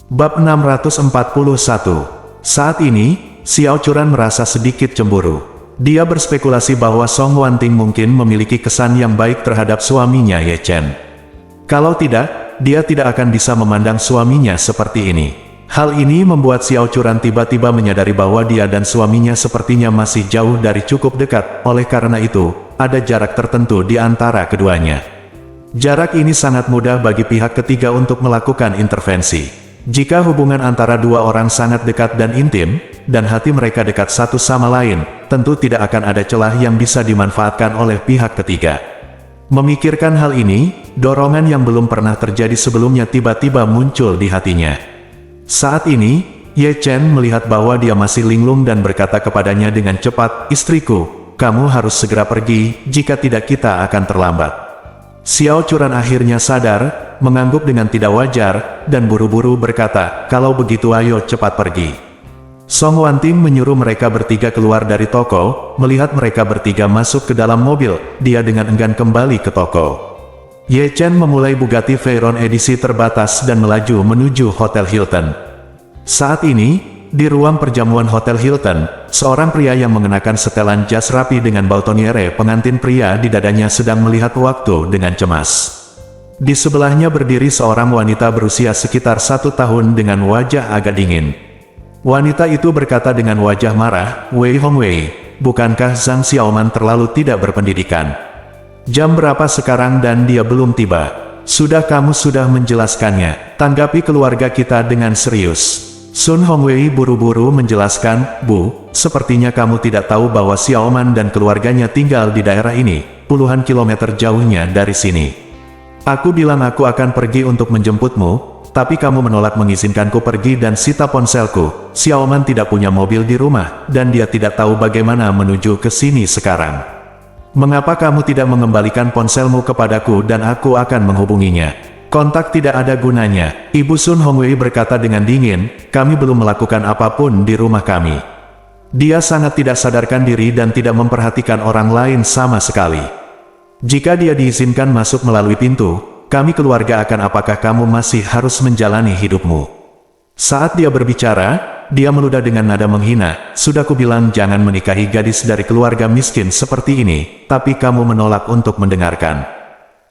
Bab 641. Saat ini, Xiao Churan merasa sedikit cemburu. Dia berspekulasi bahwa Song Wanting mungkin memiliki kesan yang baik terhadap suaminya Ye Chen. Kalau tidak, dia tidak akan bisa memandang suaminya seperti ini. Hal ini membuat Xiao Churan tiba-tiba menyadari bahwa dia dan suaminya sepertinya masih jauh dari cukup dekat. Oleh karena itu, ada jarak tertentu di antara keduanya. Jarak ini sangat mudah bagi pihak ketiga untuk melakukan intervensi. Jika hubungan antara dua orang sangat dekat dan intim, dan hati mereka dekat satu sama lain, tentu tidak akan ada celah yang bisa dimanfaatkan oleh pihak ketiga. Memikirkan hal ini, dorongan yang belum pernah terjadi sebelumnya tiba-tiba muncul di hatinya. Saat ini, Ye Chen melihat bahwa dia masih linglung dan berkata kepadanya dengan cepat, "Istriku, kamu harus segera pergi, jika tidak kita akan terlambat." Xiao Churan akhirnya sadar, mengangguk dengan tidak wajar, dan buru-buru berkata, "Kalau begitu ayo cepat pergi." Song Wanting menyuruh mereka bertiga keluar dari toko. Melihat mereka bertiga masuk ke dalam mobil, dia dengan enggan kembali ke toko. Ye Chen memulai Bugatti Veyron edisi terbatas dan melaju menuju Hotel Hilton. Saat ini, di ruang perjamuan Hotel Hilton, seorang pria yang mengenakan setelan jas rapi dengan bautoniere pengantin pria di dadanya sedang melihat waktu dengan cemas. Di sebelahnya berdiri seorang wanita berusia sekitar 1 tahun dengan wajah agak dingin. Wanita itu berkata dengan wajah marah, "Wei Hongwei, bukankah Zhang Xiaoman terlalu tidak berpendidikan? Jam berapa sekarang dan dia belum tiba? Kamu sudah menjelaskannya. Tanggapi keluarga kita dengan serius." Sun Hongwei buru-buru menjelaskan, "Bu, sepertinya kamu tidak tahu bahwa Xiaoman dan keluarganya tinggal di daerah ini, puluhan kilometer jauhnya dari sini. Aku bilang aku akan pergi untuk menjemputmu, tapi kamu menolak mengizinkanku pergi dan sita ponselku. Xiaoman tidak punya mobil di rumah, dan dia tidak tahu bagaimana menuju ke sini sekarang. Mengapa kamu tidak mengembalikan ponselmu kepadaku dan aku akan menghubunginya? Kontak tidak ada gunanya." Ibu Sun Hongwei berkata dengan dingin, "Kami belum melakukan apapun di rumah kami." Dia sangat tidak sadarkan diri dan tidak memperhatikan orang lain sama sekali. "Jika dia diizinkan masuk melalui pintu, kami keluarga akan apakah kamu masih harus menjalani hidupmu?" Saat dia berbicara, dia meludah dengan nada menghina, "Sudah kubilang jangan menikahi gadis dari keluarga miskin seperti ini, tapi kamu menolak untuk mendengarkan.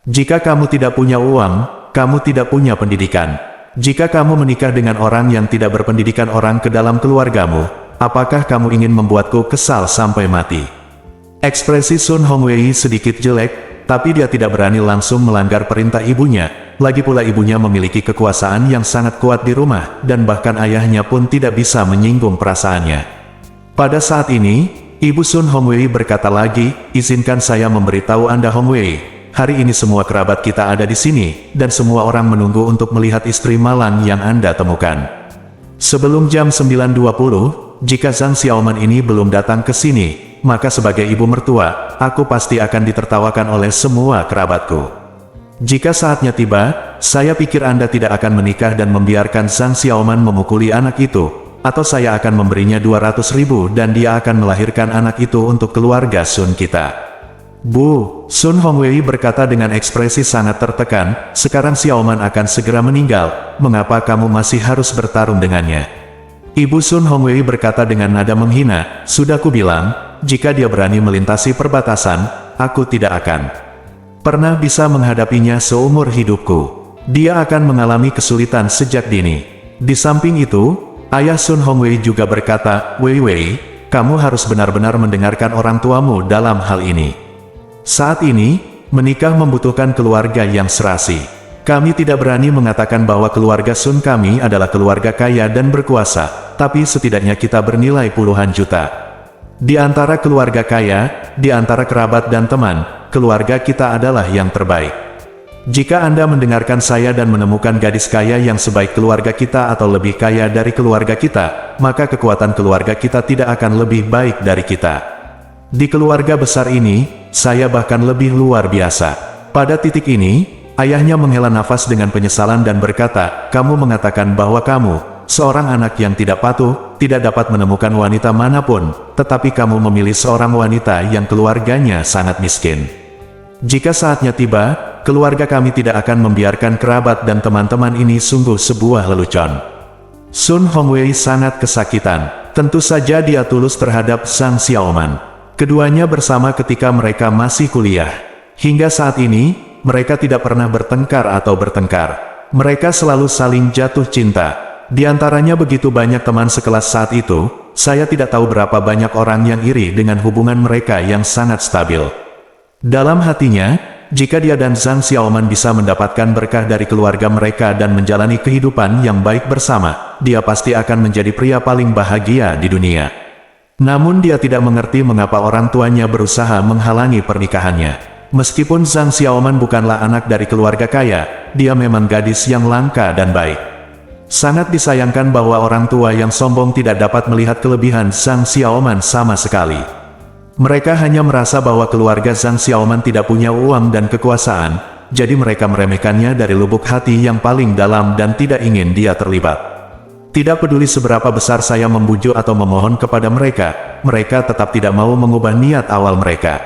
Jika kamu tidak punya uang, kamu tidak punya pendidikan. Jika kamu menikah dengan orang yang tidak berpendidikan orang ke dalam keluargamu, apakah kamu ingin membuatku kesal sampai mati?" Ekspresi Sun Hongwei sedikit jelek, tapi dia tidak berani langsung melanggar perintah ibunya. Lagi pula ibunya memiliki kekuasaan yang sangat kuat di rumah, dan bahkan ayahnya pun tidak bisa menyinggung perasaannya. Pada saat ini, Ibu Sun Hongwei berkata lagi, "Izinkan saya memberitahu Anda Hongwei, hari ini semua kerabat kita ada di sini, dan semua orang menunggu untuk melihat istri malang yang Anda temukan. Sebelum jam 9.20, jika Zhang Xiaoman ini belum datang ke sini, maka sebagai ibu mertua, aku pasti akan ditertawakan oleh semua kerabatku. Jika saatnya tiba, saya pikir Anda tidak akan menikah dan membiarkan Zhang Xiaoman memukuli anak itu, atau saya akan memberinya 200.000 dan dia akan melahirkan anak itu untuk keluarga Sun kita." "Bu," Sun Hongwei berkata dengan ekspresi sangat tertekan, "sekarang Xiaoman akan segera meninggal, mengapa kamu masih harus bertarung dengannya?" Ibu Sun Hongwei berkata dengan nada menghina, "Sudah kubilang, jika dia berani melintasi perbatasan, aku tidak akan pernah bisa menghadapinya seumur hidupku. Dia akan mengalami kesulitan sejak dini." Di samping itu, ayah Sun Hongwei juga berkata, "Wei Wei, kamu harus benar-benar mendengarkan orang tuamu dalam hal ini. Saat ini, menikah membutuhkan keluarga yang serasi. Kami tidak berani mengatakan bahwa keluarga Sun kami adalah keluarga kaya dan berkuasa, tapi setidaknya kita bernilai puluhan juta. Di antara keluarga kaya, di antara kerabat dan teman, keluarga kita adalah yang terbaik. Jika Anda mendengarkan saya dan menemukan gadis kaya yang sebaik keluarga kita atau lebih kaya dari keluarga kita, maka kekuatan keluarga kita tidak akan lebih baik dari kita. Di keluarga besar ini, saya bahkan lebih luar biasa." Pada titik ini, ayahnya menghela nafas dengan penyesalan dan berkata, "Kamu mengatakan bahwa kamu, seorang anak yang tidak patuh, tidak dapat menemukan wanita manapun, tetapi kamu memilih seorang wanita yang keluarganya sangat miskin. Jika saatnya tiba, keluarga kami tidak akan membiarkan kerabat dan teman-teman ini sungguh sebuah lelucon. Sun Hongwei sangat kesakitan. Tentu saja dia tulus terhadap Zhang Xiaoman. Keduanya bersama ketika mereka masih kuliah. Hingga saat ini, mereka tidak pernah bertengkar atau bertengkar. Mereka selalu saling jatuh cinta. Di antaranya begitu banyak teman sekelas saat itu, saya tidak tahu berapa banyak orang yang iri dengan hubungan mereka yang sangat stabil. Dalam hatinya, jika dia dan Zhang Xiaoman bisa mendapatkan berkah dari keluarga mereka dan menjalani kehidupan yang baik bersama, dia pasti akan menjadi pria paling bahagia di dunia. Namun dia tidak mengerti mengapa orang tuanya berusaha menghalangi pernikahannya. Meskipun Zhang Xiaoman bukanlah anak dari keluarga kaya, dia memang gadis yang langka dan baik. Sangat disayangkan bahwa orang tua yang sombong tidak dapat melihat kelebihan Zhang Xiaoman sama sekali. Mereka hanya merasa bahwa keluarga Zhang Xiaoman tidak punya uang dan kekuasaan, jadi mereka meremehkannya dari lubuk hati yang paling dalam dan tidak ingin dia terlibat. Tidak peduli seberapa besar saya membujuk atau memohon kepada mereka, mereka tetap tidak mau mengubah niat awal mereka.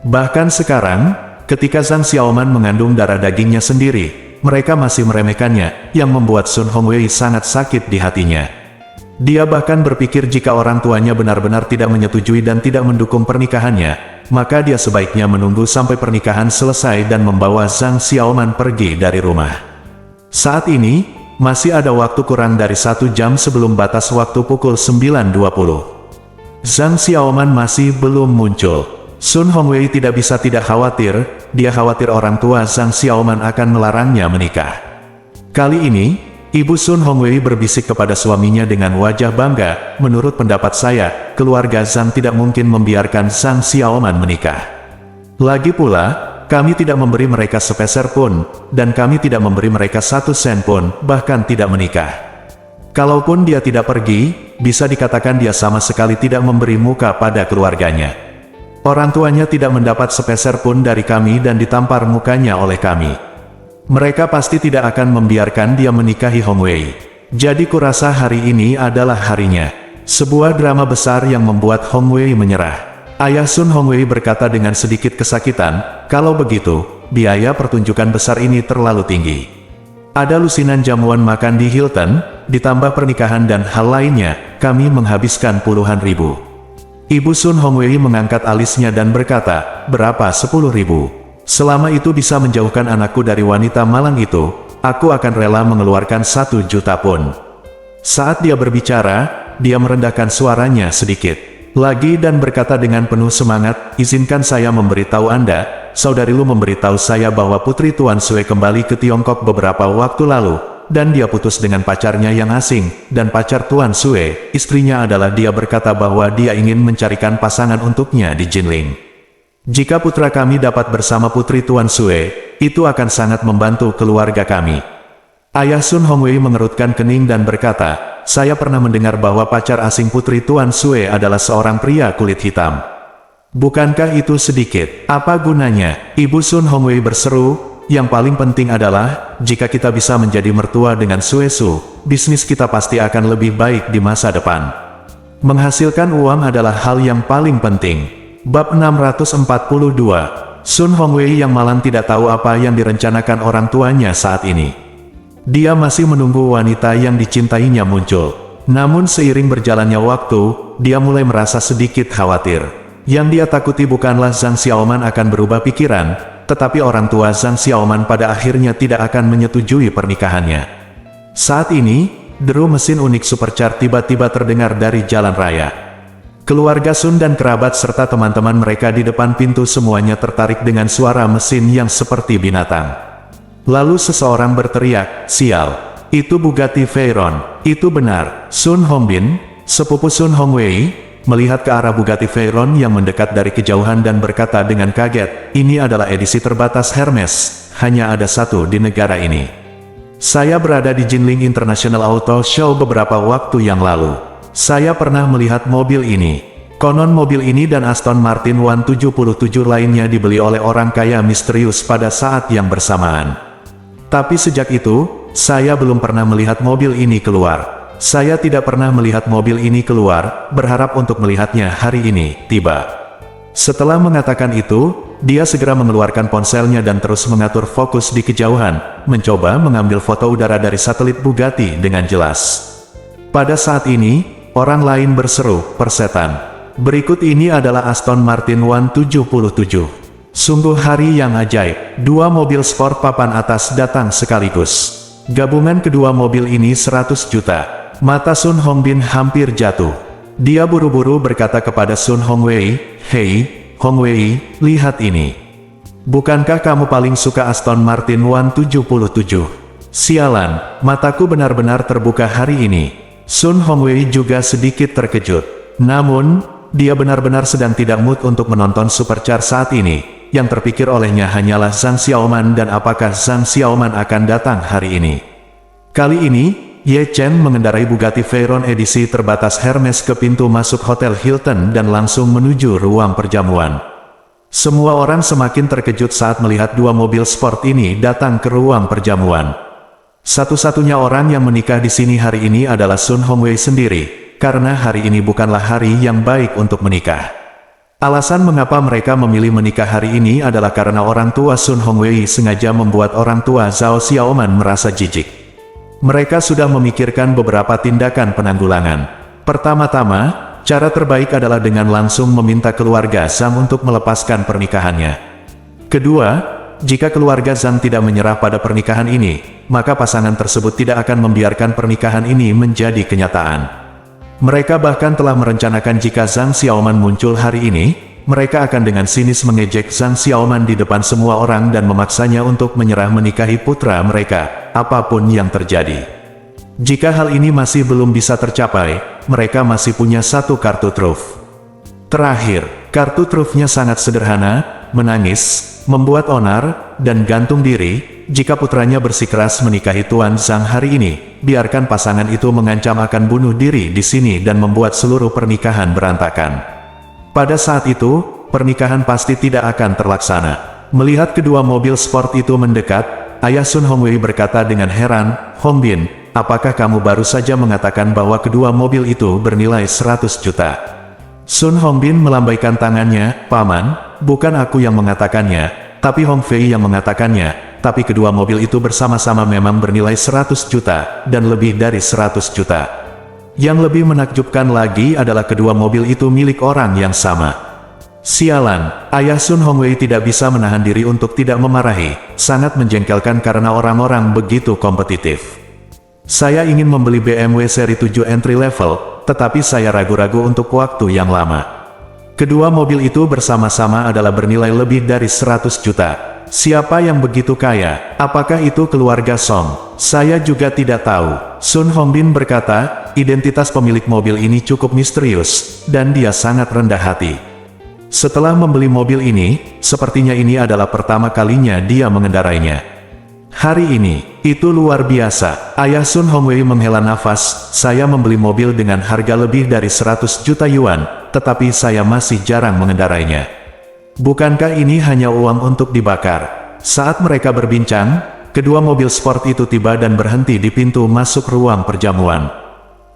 Bahkan sekarang, ketika Zhang Xiaoman mengandung darah dagingnya sendiri, mereka masih meremehkannya, yang membuat Sun Hongwei sangat sakit di hatinya. Dia bahkan berpikir jika orang tuanya benar-benar tidak menyetujui dan tidak mendukung pernikahannya, maka dia sebaiknya menunggu sampai pernikahan selesai dan membawa Zhang Xiaoman pergi dari rumah. Saat ini, masih ada waktu kurang dari 1 jam sebelum batas waktu pukul 9.20. Zhang Xiaoman masih belum muncul. Sun Hongwei tidak bisa tidak khawatir, dia khawatir orang tua Zhang Xiaoman akan melarangnya menikah. Kali ini, Ibu Sun Hongwei berbisik kepada suaminya dengan wajah bangga, menurut pendapat saya, keluarga Zhang tidak mungkin membiarkan Zhang Xiaoman menikah. Lagi pula, kami tidak memberi mereka sepeser pun, dan kami tidak memberi mereka 1 sen pun, bahkan tidak menikah. Kalaupun dia tidak pergi, bisa dikatakan dia sama sekali tidak memberi muka pada keluarganya. Orang tuanya tidak mendapat sepeser pun dari kami dan ditampar mukanya oleh kami. Mereka pasti tidak akan membiarkan dia menikahi Hongwei. Jadi kurasa hari ini adalah harinya. Sebuah drama besar yang membuat Hongwei menyerah. Ayah Sun Hongwei berkata dengan sedikit kesakitan, kalau begitu, biaya pertunjukan besar ini terlalu tinggi. Ada lusinan jamuan makan di Hilton, ditambah pernikahan dan hal lainnya, kami menghabiskan puluhan ribu. Ibu Sun Hongwei mengangkat alisnya dan berkata, berapa 10.000? Selama itu bisa menjauhkan anakku dari wanita malang itu, aku akan rela mengeluarkan 1 juta pun. Saat dia berbicara, dia merendahkan suaranya sedikit lagi dan berkata dengan penuh semangat, izinkan saya memberitahu Anda, saudari Lu memberitahu saya bahwa putri Tuan Sue kembali ke Tiongkok beberapa waktu lalu, dan dia putus dengan pacarnya yang asing, dan pacar Tuan Sue, istrinya adalah dia berkata bahwa dia ingin mencarikan pasangan untuknya di Jinling. Jika putra kami dapat bersama putri Tuan Sue, itu akan sangat membantu keluarga kami. Ayah Sun Hongwei mengerutkan kening dan berkata, saya pernah mendengar bahwa pacar asing putri Tuan Sue adalah seorang pria kulit hitam. Bukankah itu sedikit? Apa gunanya? Ibu Sun Hongwei berseru, yang paling penting adalah, jika kita bisa menjadi mertua dengan Sue Su, bisnis kita pasti akan lebih baik di masa depan. Menghasilkan uang adalah hal yang paling penting. Bab 642, Sun Hongwei yang malang tidak tahu apa yang direncanakan orang tuanya saat ini. Dia masih menunggu wanita yang dicintainya muncul. Namun seiring berjalannya waktu, dia mulai merasa sedikit khawatir. Yang dia takuti bukanlah Zhang Xiaoman akan berubah pikiran, tetapi orang tua Zhang Xiaoman pada akhirnya tidak akan menyetujui pernikahannya. Saat ini, deru mesin unik supercar tiba-tiba terdengar dari jalan raya. Keluarga Sun dan kerabat serta teman-teman mereka di depan pintu semuanya tertarik dengan suara mesin yang seperti binatang. Lalu seseorang berteriak, sial, itu Bugatti Veyron, itu benar. Sun Hongbin, sepupu Sun Hongwei, melihat ke arah Bugatti Veyron yang mendekat dari kejauhan dan berkata dengan kaget, ini adalah edisi terbatas Hermes, hanya ada 1 di negara ini. Saya berada di Jinling International Auto Show beberapa waktu yang lalu. Saya pernah melihat mobil ini. Konon mobil ini dan Aston Martin 177 lainnya dibeli oleh orang kaya misterius pada saat yang bersamaan. Tapi sejak itu, saya belum pernah melihat mobil ini keluar. Saya tidak pernah melihat mobil ini keluar, berharap untuk melihatnya hari ini, tiba. Setelah mengatakan itu, dia segera mengeluarkan ponselnya dan terus mengatur fokus di kejauhan, mencoba mengambil foto udara dari satelit Bugatti dengan jelas. Pada saat ini, orang lain berseru, "Persetan." Berikut ini adalah Aston Martin 177. Sungguh hari yang ajaib, dua mobil sport papan atas datang sekaligus. Gabungan kedua mobil ini 100 juta. Mata Sun Hongbin hampir jatuh. Dia buru-buru berkata kepada Sun Hongwei, "Hei, Hongwei, lihat ini. Bukankah kamu paling suka Aston Martin 177? Sialan, mataku benar-benar terbuka hari ini." Sun Hongwei juga sedikit terkejut. Namun, dia benar-benar sedang tidak mood untuk menonton supercar saat ini. Yang terpikir olehnya hanyalah Zhang Xiaoman dan apakah Zhang Xiaoman akan datang hari ini. Kali ini, Ye Chen mengendarai Bugatti Veyron edisi terbatas Hermes ke pintu masuk Hotel Hilton dan langsung menuju ruang perjamuan. Semua orang semakin terkejut saat melihat dua mobil sport ini datang ke ruang perjamuan. Satu-satunya orang yang menikah di sini hari ini adalah Sun Hongwei sendiri, karena hari ini bukanlah hari yang baik untuk menikah. Alasan mengapa mereka memilih menikah hari ini adalah karena orang tua Sun Hongwei sengaja membuat orang tua Zhao Xiaoman merasa jijik. Mereka sudah memikirkan beberapa tindakan penanggulangan. Pertama-tama, cara terbaik adalah dengan langsung meminta keluarga Zhang untuk melepaskan pernikahannya. Kedua, jika keluarga Zhang tidak menyerah pada pernikahan ini, maka pasangan tersebut tidak akan membiarkan pernikahan ini menjadi kenyataan. Mereka bahkan telah merencanakan jika Zhang Xiaoman muncul hari ini, mereka akan dengan sinis mengejek Zhang Xiaoman di depan semua orang dan memaksanya untuk menyerah menikahi putra mereka, apapun yang terjadi. Jika hal ini masih belum bisa tercapai, mereka masih punya satu kartu truf. Terakhir, kartu trufnya sangat sederhana, menangis, membuat onar, dan gantung diri. Jika putranya bersikeras menikahi Tuan Zhang hari ini, biarkan pasangan itu mengancam akan bunuh diri di sini dan membuat seluruh pernikahan berantakan. Pada saat itu, pernikahan pasti tidak akan terlaksana. Melihat kedua mobil sport itu mendekat, ayah Sun Hongwei berkata dengan heran, "Hongbin, apakah kamu baru saja mengatakan bahwa kedua mobil itu bernilai 100 juta? Sun Hongbin melambaikan tangannya, "Paman, bukan aku yang mengatakannya, tapi Hong Fei yang mengatakannya. Tapi kedua mobil itu bersama-sama memang bernilai 100 juta, dan lebih dari 100 juta. Yang lebih menakjubkan lagi adalah kedua mobil itu milik orang yang sama." Sialan, ayah Sun Hongwei tidak bisa menahan diri untuk tidak memarahi, sangat menjengkelkan karena orang-orang begitu kompetitif. "Saya ingin membeli BMW seri 7 entry level, tetapi saya ragu-ragu untuk waktu yang lama. Kedua mobil itu bersama-sama adalah bernilai lebih dari 100 juta. Siapa yang begitu kaya? Apakah itu keluarga Song? Saya juga tidak tahu." Sun Hongbin berkata, identitas pemilik mobil ini cukup misterius, dan dia sangat rendah hati. Setelah membeli mobil ini, sepertinya ini adalah pertama kalinya dia mengendarainya. Hari ini, itu luar biasa. Ayah Sun Hongwei menghela nafas, "Saya membeli mobil dengan harga lebih dari 100 juta yuan, tetapi saya masih jarang mengendarainya. Bukankah ini hanya uang untuk dibakar?" Saat mereka berbincang, kedua mobil sport itu tiba dan berhenti di pintu masuk ruang perjamuan.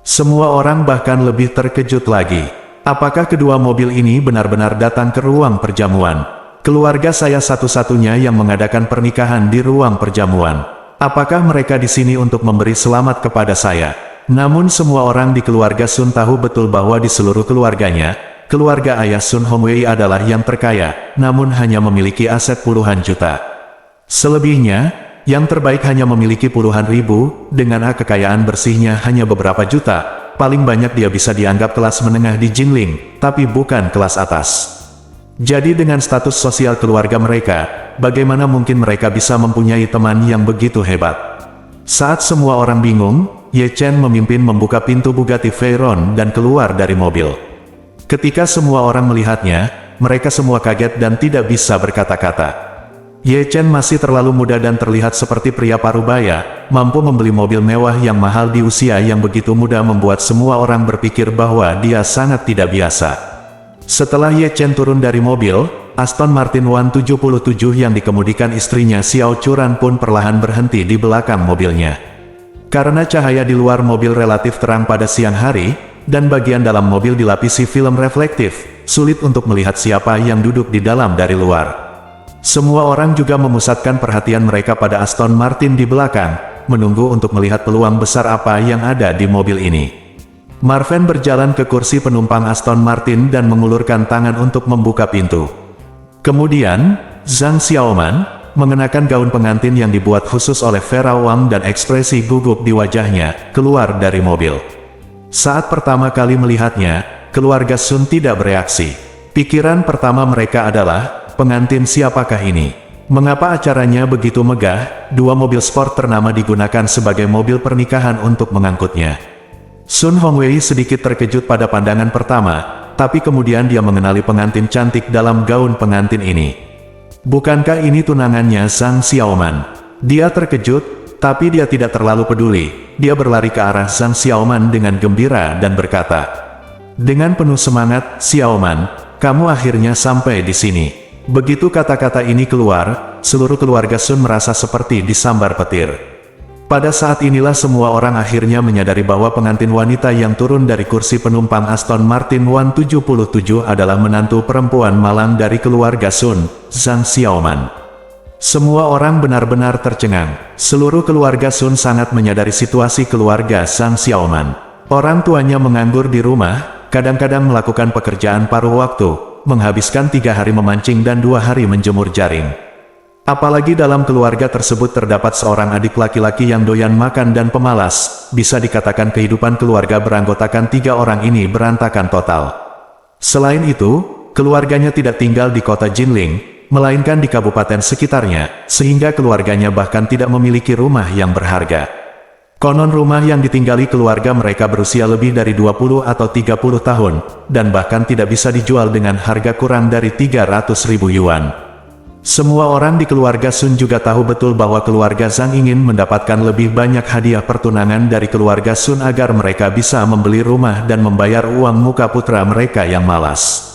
Semua orang bahkan lebih terkejut lagi. Apakah kedua mobil ini benar-benar datang ke ruang perjamuan? Keluarga saya satu-satunya yang mengadakan pernikahan di ruang perjamuan. Apakah mereka di sini untuk memberi selamat kepada saya? Namun semua orang di keluarga Sun tahu betul bahwa di seluruh keluarganya, keluarga ayah Sun Hongwei adalah yang terkaya, namun hanya memiliki aset puluhan juta. Selebihnya, yang terbaik hanya memiliki puluhan ribu, dengan kekayaan bersihnya hanya beberapa juta. Paling banyak dia bisa dianggap kelas menengah di Jinling, tapi bukan kelas atas. Jadi dengan status sosial keluarga mereka, bagaimana mungkin mereka bisa mempunyai teman yang begitu hebat? Saat semua orang bingung, Ye Chen memimpin membuka pintu Bugatti Veyron dan keluar dari mobil. Ketika semua orang melihatnya, mereka semua kaget dan tidak bisa berkata-kata. Ye Chen masih terlalu muda dan terlihat seperti pria parubaya, mampu membeli mobil mewah yang mahal di usia yang begitu muda membuat semua orang berpikir bahwa dia sangat tidak biasa. Setelah Ye Chen turun dari mobil, Aston Martin 177 yang dikemudikan istrinya Xiao Churan pun perlahan berhenti di belakang mobilnya. Karena cahaya di luar mobil relatif terang pada siang hari, dan bagian dalam mobil dilapisi film reflektif, sulit untuk melihat siapa yang duduk di dalam dari luar. Semua orang juga memusatkan perhatian mereka pada Aston Martin di belakang, menunggu untuk melihat peluang besar apa yang ada di mobil ini. Marvin berjalan ke kursi penumpang Aston Martin dan mengulurkan tangan untuk membuka pintu. Kemudian, Zhang Xiaoman, mengenakan gaun pengantin yang dibuat khusus oleh Vera Wang dan ekspresi gugup di wajahnya, keluar dari mobil. Saat pertama kali melihatnya, keluarga Sun tidak bereaksi. Pikiran pertama mereka adalah, pengantin siapakah ini? Mengapa acaranya begitu megah? Dua mobil sport ternama digunakan sebagai mobil pernikahan untuk mengangkutnya. Sun Hongwei sedikit terkejut pada pandangan pertama, tapi kemudian dia mengenali pengantin cantik dalam gaun pengantin ini. Bukankah ini tunangannya Zhang Xiaoman? Dia terkejut, tapi dia tidak terlalu peduli. Dia berlari ke arah Zhang Xiaoman dengan gembira dan berkata, dengan penuh semangat, Xiaoman, kamu akhirnya sampai di sini. Begitu kata-kata ini keluar, seluruh keluarga Sun merasa seperti disambar petir. Pada saat inilah semua orang akhirnya menyadari bahwa pengantin wanita yang turun dari kursi penumpang Aston Martin 177 adalah menantu perempuan malang dari keluarga Sun, Zhang Xiaoman. Semua orang benar-benar tercengang. Seluruh keluarga Sun sangat menyadari situasi keluarga Zhang Xiaoman. Orang tuanya menganggur di rumah, kadang-kadang melakukan pekerjaan paruh waktu, menghabiskan 3 hari memancing dan 2 hari menjemur jaring. Apalagi dalam keluarga tersebut terdapat seorang adik laki-laki yang doyan makan dan pemalas, bisa dikatakan kehidupan keluarga beranggotakan 3 orang ini berantakan total. Selain itu, keluarganya tidak tinggal di kota Jinling, melainkan di kabupaten sekitarnya, sehingga keluarganya bahkan tidak memiliki rumah yang berharga. Konon rumah yang ditinggali keluarga mereka berusia lebih dari 20 atau 30 tahun, dan bahkan tidak bisa dijual dengan harga kurang dari 300.000 yuan. Semua orang di keluarga Sun juga tahu betul bahwa keluarga Zhang ingin mendapatkan lebih banyak hadiah pertunangan dari keluarga Sun agar mereka bisa membeli rumah dan membayar uang muka putra mereka yang malas.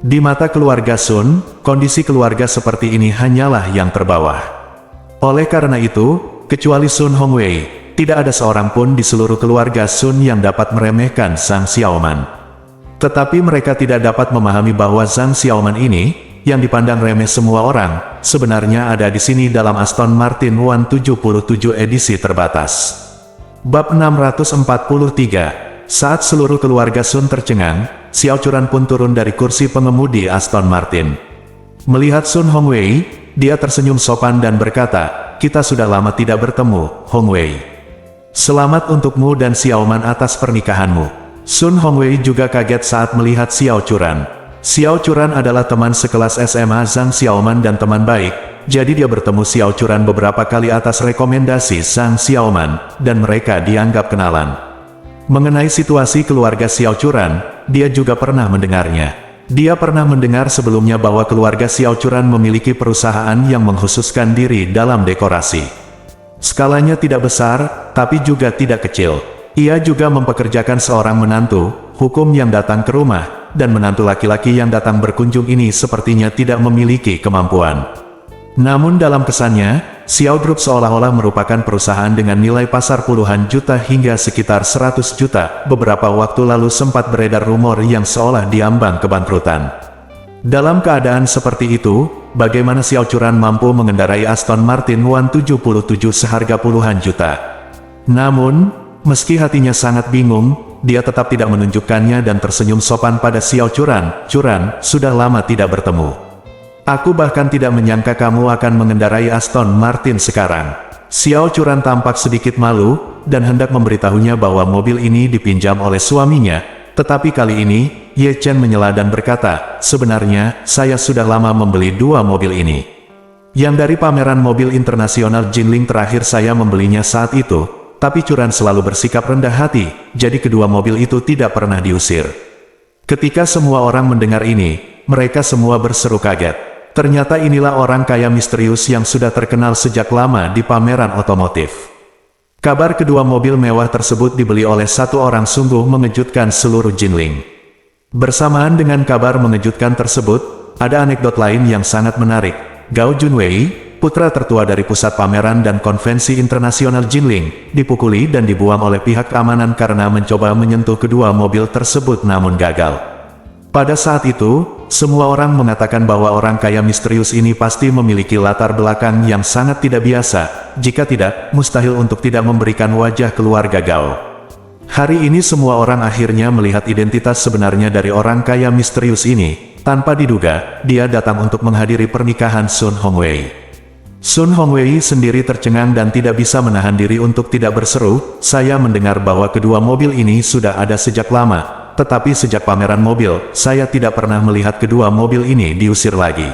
Di mata keluarga Sun, kondisi keluarga seperti ini hanyalah yang terbawah. Oleh karena itu, kecuali Sun Hongwei, tidak ada seorang pun di seluruh keluarga Sun yang dapat meremehkan Zhang Xiaoman. Tetapi mereka tidak dapat memahami bahwa Zhang Xiaoman ini, yang dipandang remeh semua orang, sebenarnya ada di sini dalam Aston Martin 177 edisi terbatas. Bab 643. Saat seluruh keluarga Sun tercengang, Xiao Churan pun turun dari kursi pengemudi Aston Martin. Melihat Sun Hongwei, dia tersenyum sopan dan berkata, kita sudah lama tidak bertemu, Hongwei. Selamat untukmu dan Xiaoman atas pernikahanmu. Sun Hongwei juga kaget saat melihat Xiao Churan. Xiao Churan adalah teman sekelas SMA Zhang Xiaoman dan teman baik, jadi dia bertemu Xiao Churan beberapa kali atas rekomendasi Zhang Xiaoman, dan mereka dianggap kenalan. Mengenai situasi keluarga Xiao Churan, dia juga pernah mendengarnya. Dia pernah mendengar sebelumnya bahwa keluarga Xiao Churan memiliki perusahaan yang mengkhususkan diri dalam dekorasi. Skalanya tidak besar, tapi juga tidak kecil. Ia juga mempekerjakan seorang menantu hukum yang datang ke rumah, dan menantu laki-laki yang datang berkunjung ini sepertinya tidak memiliki kemampuan. Namun dalam kesannya, Xiao Group seolah-olah merupakan perusahaan dengan nilai pasar puluhan juta hingga sekitar 100 juta. Beberapa waktu lalu sempat beredar rumor yang seolah diambang kebangkrutan. Dalam keadaan seperti itu, bagaimana Xiao Churan mampu mengendarai Aston Martin 177 seharga puluhan juta? Namun, meski hatinya sangat bingung, dia tetap tidak menunjukkannya dan tersenyum sopan pada Xiao Churan. Churan, sudah lama tidak bertemu. Aku bahkan tidak menyangka kamu akan mengendarai Aston Martin sekarang. Xiao Churan tampak sedikit malu, dan hendak memberitahunya bahwa mobil ini dipinjam oleh suaminya. Tetapi kali ini, Ye Chen menyela dan berkata, sebenarnya, saya sudah lama membeli 2 mobil ini. Yang dari pameran mobil internasional Jinling terakhir saya membelinya saat itu. Tapi Churan selalu bersikap rendah hati, jadi kedua mobil itu tidak pernah diusir. Ketika semua orang mendengar ini, mereka semua berseru kaget. Ternyata inilah orang kaya misterius yang sudah terkenal sejak lama di pameran otomotif. Kabar kedua mobil mewah tersebut dibeli oleh satu orang sungguh mengejutkan seluruh Jinling. Bersamaan dengan kabar mengejutkan tersebut, ada anekdot lain yang sangat menarik. Gao Junwei, putra tertua dari pusat pameran dan konvensi internasional Jinling, dipukuli dan dibuang oleh pihak keamanan karena mencoba menyentuh kedua mobil tersebut namun gagal. Pada saat itu, semua orang mengatakan bahwa orang kaya misterius ini pasti memiliki latar belakang yang sangat tidak biasa, jika tidak, mustahil untuk tidak memberikan wajah keluarga Gao. Hari ini semua orang akhirnya melihat identitas sebenarnya dari orang kaya misterius ini. Tanpa diduga, dia datang untuk menghadiri pernikahan Sun Hongwei. Sun Hongwei sendiri tercengang dan tidak bisa menahan diri untuk tidak berseru, "Saya mendengar bahwa kedua mobil ini sudah ada sejak lama, tetapi sejak pameran mobil, saya tidak pernah melihat kedua mobil ini diusir lagi.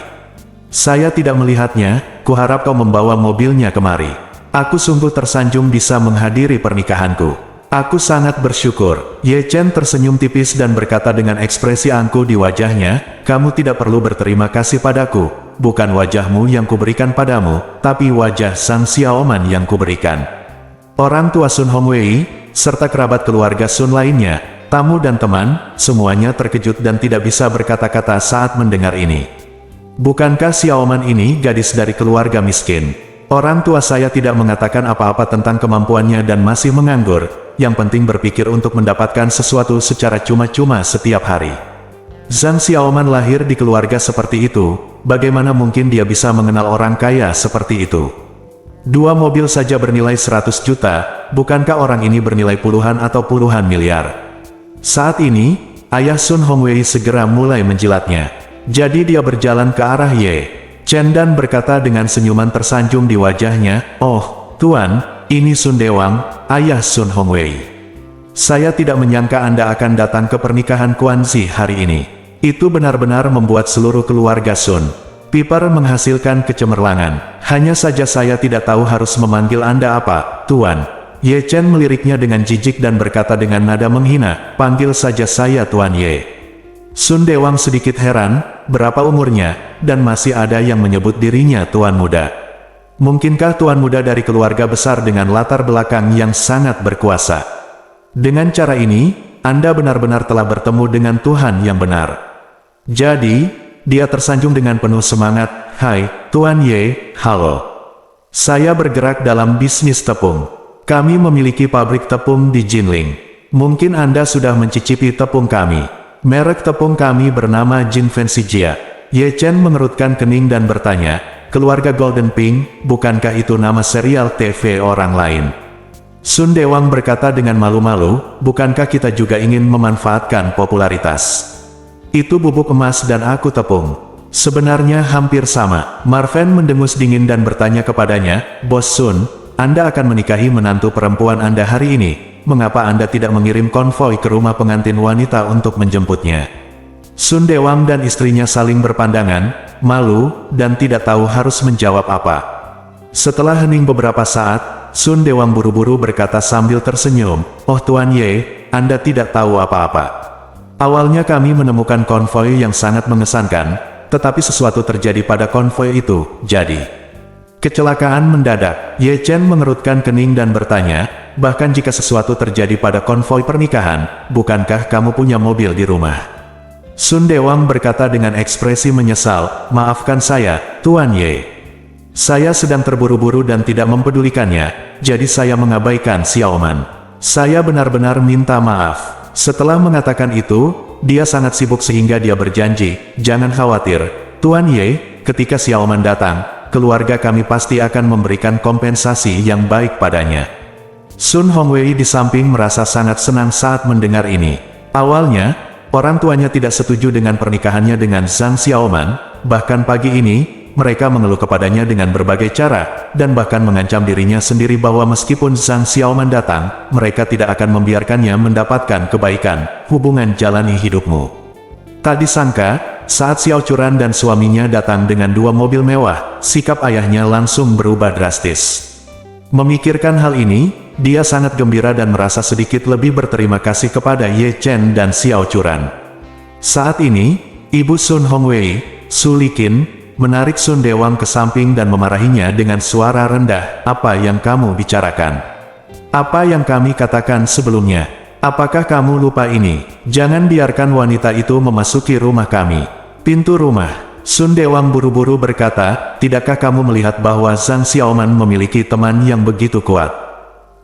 Saya tidak melihatnya, kuharap kau membawa mobilnya kemari. Aku sungguh tersanjung bisa menghadiri pernikahanku. Aku sangat bersyukur." Ye Chen tersenyum tipis dan berkata dengan ekspresi angkuh di wajahnya, "Kamu tidak perlu berterima kasih padaku. Bukan wajahmu yang kuberikan padamu, tapi wajah sang Xiaoman yang kuberikan." Orang tua Sun Hongwei, serta kerabat keluarga Sun lainnya, tamu dan teman, semuanya terkejut dan tidak bisa berkata-kata saat mendengar ini. "Bukankah Xiaoman ini gadis dari keluarga miskin? Orang tua saya tidak mengatakan apa-apa tentang kemampuannya dan masih menganggur. Yang penting berpikir untuk mendapatkan sesuatu secara cuma-cuma setiap hari. Zhang Xiaoman lahir di keluarga seperti itu, bagaimana mungkin dia bisa mengenal orang kaya seperti itu? 2 mobil saja bernilai 100 juta, bukankah orang ini bernilai puluhan atau puluhan miliar?" Saat ini, ayah Sun Hongwei segera mulai menjilatnya. Jadi dia berjalan ke arah Ye Chen dan berkata dengan senyuman tersanjung di wajahnya, "Oh, Tuan, ini Sun Dewang, ayah Sun Hongwei. Saya tidak menyangka Anda akan datang ke pernikahan Kuanzi hari ini." Itu benar-benar membuat seluruh keluarga Sun Piper menghasilkan kecemerlangan. "Hanya saja saya tidak tahu harus memanggil Anda apa, Tuan." Ye Chen meliriknya dengan jijik dan berkata dengan nada menghina, "Panggil saja saya Tuan Ye." Sun Dewang sedikit heran, berapa umurnya, dan masih ada yang menyebut dirinya Tuan Muda. Mungkinkah Tuan Muda dari keluarga besar dengan latar belakang yang sangat berkuasa? Dengan cara ini, Anda benar-benar telah bertemu dengan Tuhan yang benar. Jadi, dia tersanjung dengan penuh semangat, "Hai, Tuan Ye, halo. Saya bergerak dalam bisnis tepung. Kami memiliki pabrik tepung di Jinling. Mungkin Anda sudah mencicipi tepung kami. Merek tepung kami bernama Jin Fancy Jia." Ye Chen mengerutkan kening dan bertanya, "Keluarga Golden Pink, bukankah itu nama serial TV orang lain?" Sun Dewang berkata dengan malu-malu, "Bukankah kita juga ingin memanfaatkan popularitas? Itu bubuk emas dan aku tepung. Sebenarnya hampir sama." Marven mendengus dingin dan bertanya kepadanya, "Bos Sun, Anda akan menikahi menantu perempuan Anda hari ini. Mengapa Anda tidak mengirim konvoi ke rumah pengantin wanita untuk menjemputnya?" Sun Dewang dan istrinya saling berpandangan, malu, dan tidak tahu harus menjawab apa. Setelah hening beberapa saat, Sun Dewang buru-buru berkata sambil tersenyum, "Oh Tuan Ye, Anda tidak tahu apa-apa. Awalnya kami menemukan konvoi yang sangat mengesankan, tetapi sesuatu terjadi pada konvoi itu, jadi kecelakaan mendadak." Ye Chen mengerutkan kening dan bertanya, "Bahkan jika sesuatu terjadi pada konvoi pernikahan, bukankah kamu punya mobil di rumah?" Sun Dewang berkata dengan ekspresi menyesal, "Maafkan saya, Tuan Ye. Saya sedang terburu-buru dan tidak mempedulikannya, jadi saya mengabaikan Xiaoman. Saya benar-benar minta maaf." Setelah mengatakan itu, dia sangat sibuk sehingga dia berjanji, "Jangan khawatir, Tuan Ye, ketika Xiaoman datang, keluarga kami pasti akan memberikan kompensasi yang baik padanya." Sun Hongwei di samping merasa sangat senang saat mendengar ini. Awalnya, orang tuanya tidak setuju dengan pernikahannya dengan Zhang Xiaoman, bahkan pagi ini, mereka mengeluh kepadanya dengan berbagai cara, dan bahkan mengancam dirinya sendiri bahwa meskipun Zhang Xiaoman datang, mereka tidak akan membiarkannya mendapatkan kebaikan. "Hubungan jalani hidupmu." Tak disangka, saat Xiao Churan dan suaminya datang dengan 2 mobil mewah, sikap ayahnya langsung berubah drastis. Memikirkan hal ini, dia sangat gembira dan merasa sedikit lebih berterima kasih kepada Ye Chen dan Xiao Churan. Saat ini, Ibu Sun Hongwei, Su Liqin, menarik Sun Dewang ke samping dan memarahinya dengan suara rendah, "Apa yang kamu bicarakan? Apa yang kami katakan sebelumnya? Apakah kamu lupa ini? Jangan biarkan wanita itu memasuki rumah kami." Pintu rumah. Sun Dewang buru-buru berkata, "Tidakkah kamu melihat bahwa Zhang Xiaoman memiliki teman yang begitu kuat?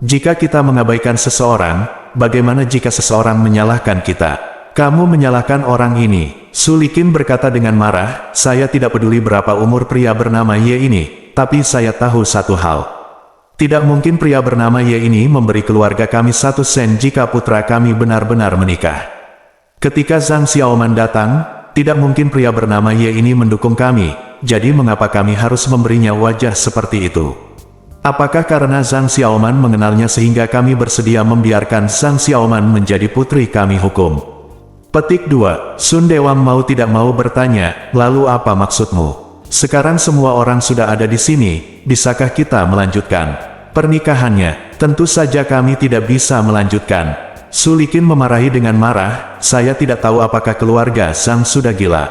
Jika kita mengabaikan seseorang, bagaimana jika seseorang menyalahkan kita? Kamu menyalahkan orang ini." Su Liqin berkata dengan marah, "Saya tidak peduli berapa umur pria bernama Ye ini, tapi saya tahu satu hal. Tidak mungkin pria bernama Ye ini memberi keluarga kami 1 sen jika putra kami benar-benar menikah. Ketika Zhang Xiaoman datang, tidak mungkin pria bernama Ye ini mendukung kami, jadi mengapa kami harus memberinya wajah seperti itu? Apakah karena Zhang Xiaoman mengenalnya sehingga kami bersedia membiarkan Zhang Xiaoman menjadi putri kami hukum? Petik 2. Sun Dewang mau tidak mau bertanya, lalu apa maksudmu? Sekarang semua orang sudah ada di sini, bisakah kita melanjutkan pernikahannya? Tentu saja kami tidak bisa melanjutkan. Su Liqin memarahi dengan marah, saya tidak tahu apakah keluarga Zhang sudah gila.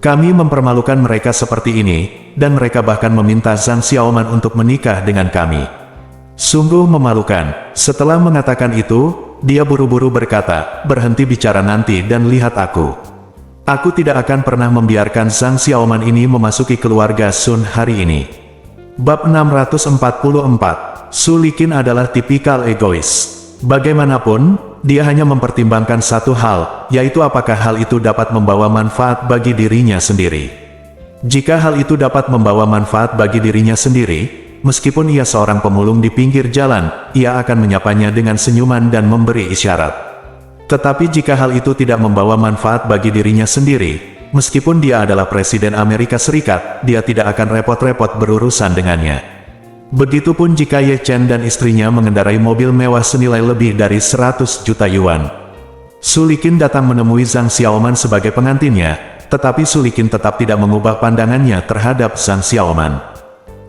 Kami mempermalukan mereka seperti ini, dan mereka bahkan meminta Zhang Xiaoman untuk menikah dengan kami. Sungguh memalukan. Setelah mengatakan itu, dia buru-buru berkata, berhenti bicara nanti dan lihat aku. Aku tidak akan pernah membiarkan Zhang Xiaoman ini memasuki keluarga Sun hari ini. Bab 644. Su Liqin adalah tipikal egois. Bagaimanapun, dia hanya mempertimbangkan satu hal, yaitu apakah hal itu dapat membawa manfaat bagi dirinya sendiri. Jika hal itu dapat membawa manfaat bagi dirinya sendiri, meskipun ia seorang pemulung di pinggir jalan, ia akan menyapanya dengan senyuman dan memberi isyarat. Tetapi jika hal itu tidak membawa manfaat bagi dirinya sendiri, meskipun dia adalah Presiden Amerika Serikat, dia tidak akan repot-repot berurusan dengannya. Begitupun jika Ye Chen dan istrinya mengendarai mobil mewah senilai lebih dari 100 juta yuan. Su Liqin datang menemui Zhang Xiaoman sebagai pengantinnya, tetapi Su Liqin tetap tidak mengubah pandangannya terhadap Zhang Xiaoman.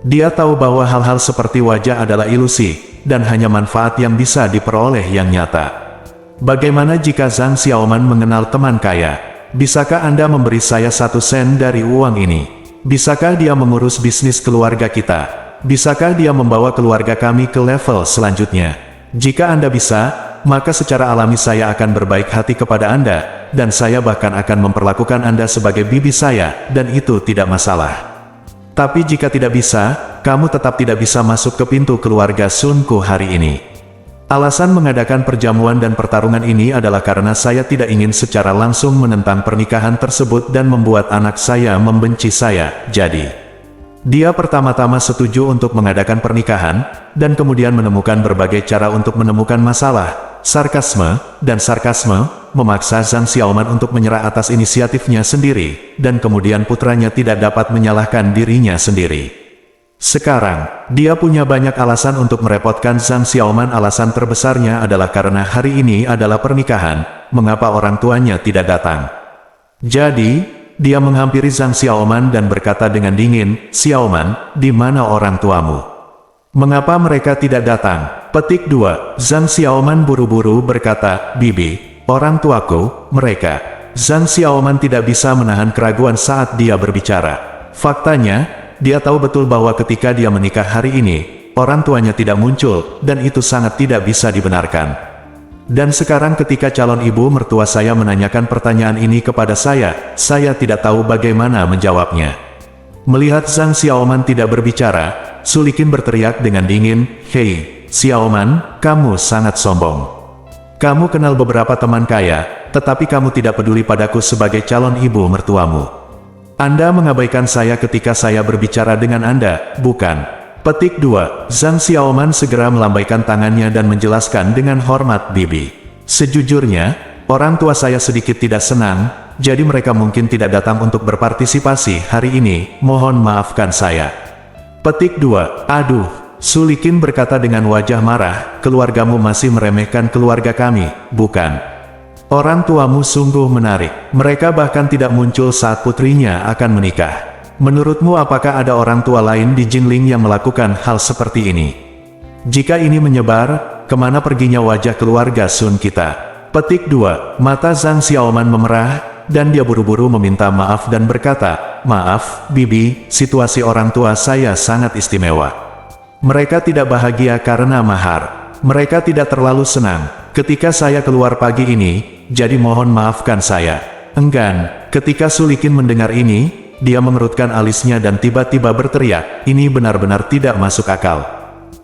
Dia tahu bahwa hal-hal seperti wajah adalah ilusi, dan hanya manfaat yang bisa diperoleh yang nyata. Bagaimana jika Zhang Xiaoman mengenal teman kaya? Bisakah Anda memberi saya 1 sen dari uang ini? Bisakah dia mengurus bisnis keluarga kita? Bisakah dia membawa keluarga kami ke level selanjutnya? Jika Anda bisa, maka secara alami saya akan berbaik hati kepada Anda, dan saya bahkan akan memperlakukan Anda sebagai bibi saya, dan itu tidak masalah. Tapi jika tidak bisa, kamu tetap tidak bisa masuk ke pintu keluarga Sunku hari ini. Alasan mengadakan perjamuan dan pertarungan ini adalah karena saya tidak ingin secara langsung menentang pernikahan tersebut dan membuat anak saya membenci saya, jadi dia pertama-tama setuju untuk mengadakan pernikahan, dan kemudian menemukan berbagai cara untuk menemukan masalah, sarkasme memaksa Zhang Xiaoman untuk menyerah atas inisiatifnya sendiri, dan kemudian putranya tidak dapat menyalahkan dirinya sendiri. Sekarang, dia punya banyak alasan untuk merepotkan Zhang Xiaoman. Alasan terbesarnya adalah karena hari ini adalah pernikahan, mengapa orang tuanya tidak datang. Jadi, dia menghampiri Zhang Xiaoman dan berkata dengan dingin, Xiaoman, di mana orang tuamu? Mengapa mereka tidak datang? Petik 2. Zhang Xiaoman buru-buru berkata, Bibi, orang tuaku, mereka. Zhang Xiaoman tidak bisa menahan keraguan saat dia berbicara. Faktanya, dia tahu betul bahwa ketika dia menikah hari ini, orang tuanya tidak muncul, dan itu sangat tidak bisa dibenarkan. Dan sekarang ketika calon ibu mertua saya menanyakan pertanyaan ini kepada saya tidak tahu bagaimana menjawabnya. Melihat Zhang Xiaoman tidak berbicara, Su Liqin berteriak dengan dingin, Hei, Xiaoman, kamu sangat sombong. Kamu kenal beberapa teman kaya, tetapi kamu tidak peduli padaku sebagai calon ibu mertuamu. Anda mengabaikan saya ketika saya berbicara dengan Anda, bukan? Petik 2. Zhang Xiaoman segera melambaikan tangannya dan menjelaskan dengan hormat, Bibi. Sejujurnya, orang tua saya sedikit tidak senang, jadi mereka mungkin tidak datang untuk berpartisipasi hari ini, mohon maafkan saya. Petik 2. Aduh, Su Liqin berkata dengan wajah marah, keluargamu masih meremehkan keluarga kami, bukan? Orang tuamu sungguh menarik. Mereka bahkan tidak muncul saat putrinya akan menikah. Menurutmu apakah ada orang tua lain di Jingling yang melakukan hal seperti ini? Jika ini menyebar, kemana perginya wajah keluarga Sun kita? Petik 2. Mata Zhang Xiaoman memerah, dan dia buru-buru meminta maaf dan berkata, Maaf, Bibi, situasi orang tua saya sangat istimewa. Mereka tidak bahagia karena mahar. Mereka tidak terlalu senang ketika saya keluar pagi ini, jadi mohon maafkan saya. Enggan. Ketika Su Liqin mendengar ini, dia mengerutkan alisnya dan tiba-tiba berteriak, ini benar-benar tidak masuk akal.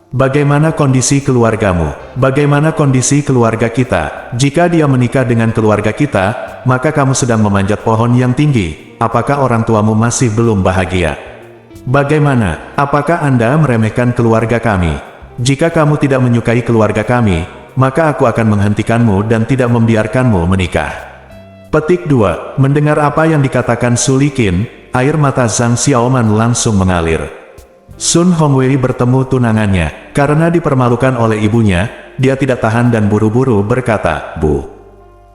Bagaimana kondisi keluargamu? Bagaimana kondisi keluarga kita? Jika dia menikah dengan keluarga kita, maka kamu sedang memanjat pohon yang tinggi. Apakah orang tuamu masih belum bahagia? Bagaimana? Apakah Anda meremehkan keluarga kami? Jika kamu tidak menyukai keluarga kami, maka aku akan menghentikanmu dan tidak membiarkanmu menikah. Petik 2. Mendengar apa yang dikatakan Su Liqin, air mata Zhang Xiaoman langsung mengalir. Sun Hongwei bertemu tunangannya. Karena dipermalukan oleh ibunya, dia tidak tahan dan buru-buru berkata, "Bu,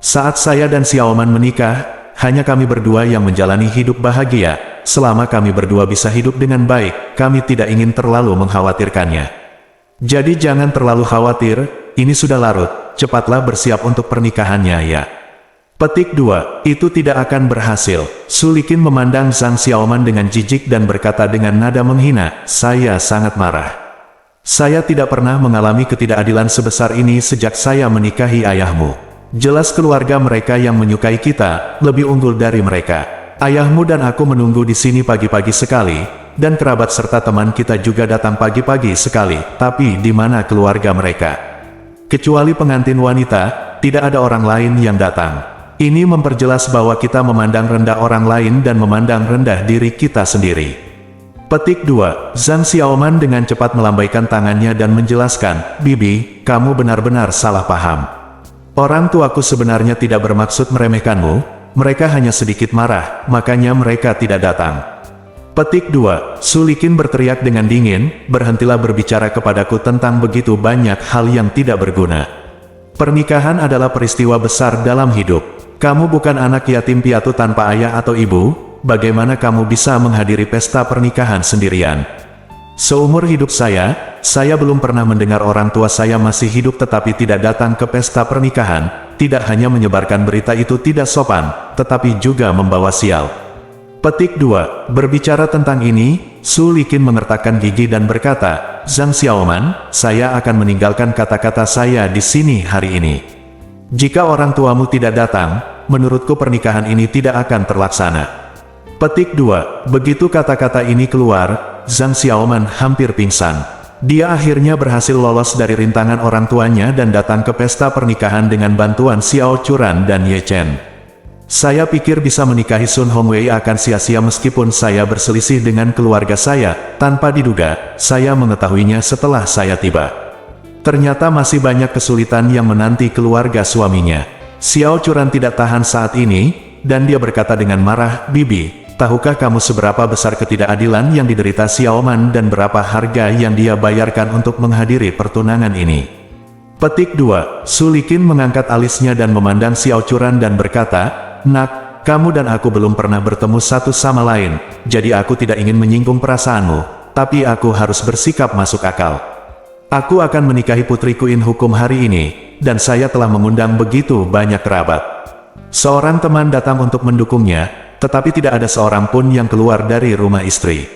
saat saya dan Xiaoman menikah, hanya kami berdua yang menjalani hidup bahagia. Selama kami berdua bisa hidup dengan baik, kami tidak ingin terlalu mengkhawatirkannya. Jadi jangan terlalu khawatir, ini sudah larut, cepatlah bersiap untuk pernikahannya ya." Petik 2. Itu tidak akan berhasil. Su Liqin memandang Zhang Xiaoman dengan jijik dan berkata dengan nada menghina, "Saya sangat marah. Saya tidak pernah mengalami ketidakadilan sebesar ini sejak saya menikahi ayahmu. Jelas keluarga mereka yang menyukai kita, lebih unggul dari mereka. Ayahmu dan aku menunggu di sini pagi-pagi sekali, dan kerabat serta teman kita juga datang pagi-pagi sekali, tapi di mana keluarga mereka? Kecuali pengantin wanita, tidak ada orang lain yang datang. Ini memperjelas bahwa kita memandang rendah orang lain dan memandang rendah diri kita sendiri." Petik 2. Zhang Xiaoman dengan cepat melambaikan tangannya dan menjelaskan, "Bibi, kamu benar-benar salah paham. Orang tuaku sebenarnya tidak bermaksud meremehkanmu, mereka hanya sedikit marah, makanya mereka tidak datang." Petik 2. Su Liqin berteriak dengan dingin, "Berhentilah berbicara kepadaku tentang begitu banyak hal yang tidak berguna. Pernikahan adalah peristiwa besar dalam hidup. Kamu bukan anak yatim piatu tanpa ayah atau ibu, bagaimana kamu bisa menghadiri pesta pernikahan sendirian? Seumur hidup saya belum pernah mendengar orang tua saya masih hidup tetapi tidak datang ke pesta pernikahan, tidak hanya menyebarkan berita itu tidak sopan, tetapi juga membawa sial." Petik 2. Berbicara tentang ini, Su Liqin mengertakkan gigi dan berkata, "Zhang Xiaoman, saya akan meninggalkan kata-kata saya di sini hari ini. Jika orang tuamu tidak datang, menurutku pernikahan ini tidak akan terlaksana." Petik 2. Begitu kata-kata ini keluar, Zhang Xiaoman hampir pingsan. Dia akhirnya berhasil lolos dari rintangan orang tuanya dan datang ke pesta pernikahan dengan bantuan Xiao Churan dan Ye Chen. "Saya pikir bisa menikahi Sun Hongwei akan sia-sia meskipun saya berselisih dengan keluarga saya. Tanpa diduga, saya mengetahuinya setelah saya tiba. Ternyata masih banyak kesulitan yang menanti keluarga suaminya." Xiao Churan tidak tahan saat ini, dan dia berkata dengan marah, "Bibi, tahukah kamu seberapa besar ketidakadilan yang diderita Xiaoman dan berapa harga yang dia bayarkan untuk menghadiri pertunangan ini?" Petik 2. Su Liqin mengangkat alisnya dan memandang Xiao Churan dan berkata, "Nak, kamu dan aku belum pernah bertemu satu sama lain, jadi aku tidak ingin menyinggung perasaanmu, tapi aku harus bersikap masuk akal. Aku akan menikahi putriku In Hukum hari ini, dan saya telah mengundang begitu banyak kerabat. Seorang teman datang untuk mendukungnya, tetapi tidak ada seorang pun yang keluar dari rumah istri.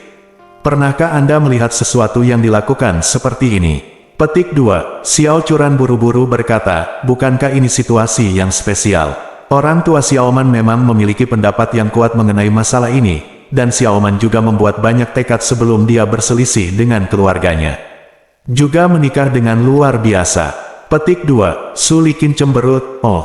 Pernahkah Anda melihat sesuatu yang dilakukan seperti ini?" Petik 2. Xiao Churan buru-buru berkata, "Bukankah ini situasi yang spesial? Orang tua Xiaoman memang memiliki pendapat yang kuat mengenai masalah ini, dan Xiaoman juga membuat banyak tekad sebelum dia berselisih dengan keluarganya. Juga menikah dengan luar biasa." Petik 2. Su Liqin cemberut, "Oh,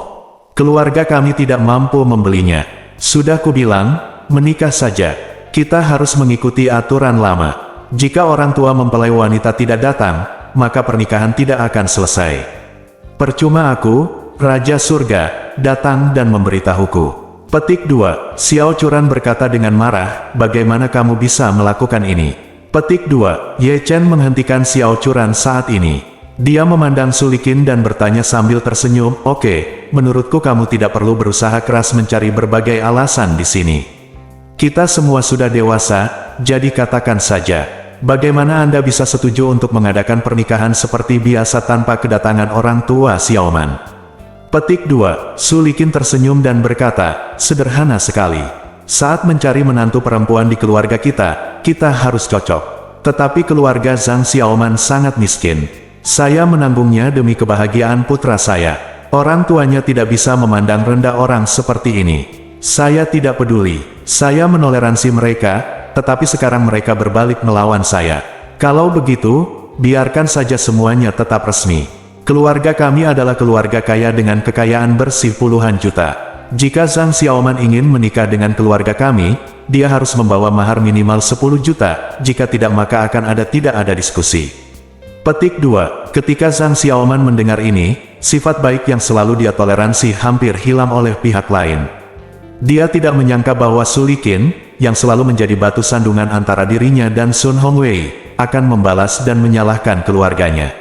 keluarga kami tidak mampu membelinya. Sudah kubilang, menikah saja. Kita harus mengikuti aturan lama. Jika orang tua mempelai wanita tidak datang, maka pernikahan tidak akan selesai. Percuma aku, Raja Surga, datang dan memberitahuku." Petik 2. Xiao Churan berkata dengan marah, "Bagaimana kamu bisa melakukan ini?" Petik 2. Ye Chen menghentikan Xiao Churan saat ini. Dia memandang Su Liqin dan bertanya sambil tersenyum, "Oke, menurutku kamu tidak perlu berusaha keras mencari berbagai alasan di sini. Kita semua sudah dewasa, jadi katakan saja, bagaimana Anda bisa setuju untuk mengadakan pernikahan seperti biasa tanpa kedatangan orang tua Xiaoman?" Petik 2. Su Liqin tersenyum dan berkata, "Sederhana sekali. Saat mencari menantu perempuan di keluarga kita harus cocok. Tetapi keluarga Zhang Xiaoman sangat miskin. Saya menanggungnya demi kebahagiaan putra saya. Orang tuanya tidak bisa memandang rendah orang seperti ini. Saya tidak peduli. Saya menoleransi mereka, tetapi sekarang mereka berbalik melawan saya. Kalau begitu, biarkan saja semuanya tetap resmi. Keluarga kami adalah keluarga kaya dengan kekayaan bersih puluhan juta. Jika Zhang Xiaoman ingin menikah dengan keluarga kami, dia harus membawa mahar minimal 10 juta, jika tidak maka tidak ada diskusi." Petik 2. Ketika Zhang Xiaoman mendengar ini, sifat baik yang selalu dia toleransi hampir hilang oleh pihak lain. Dia tidak menyangka bahwa Su Liqin, yang selalu menjadi batu sandungan antara dirinya dan Sun Hongwei, akan membalas dan menyalahkan keluarganya.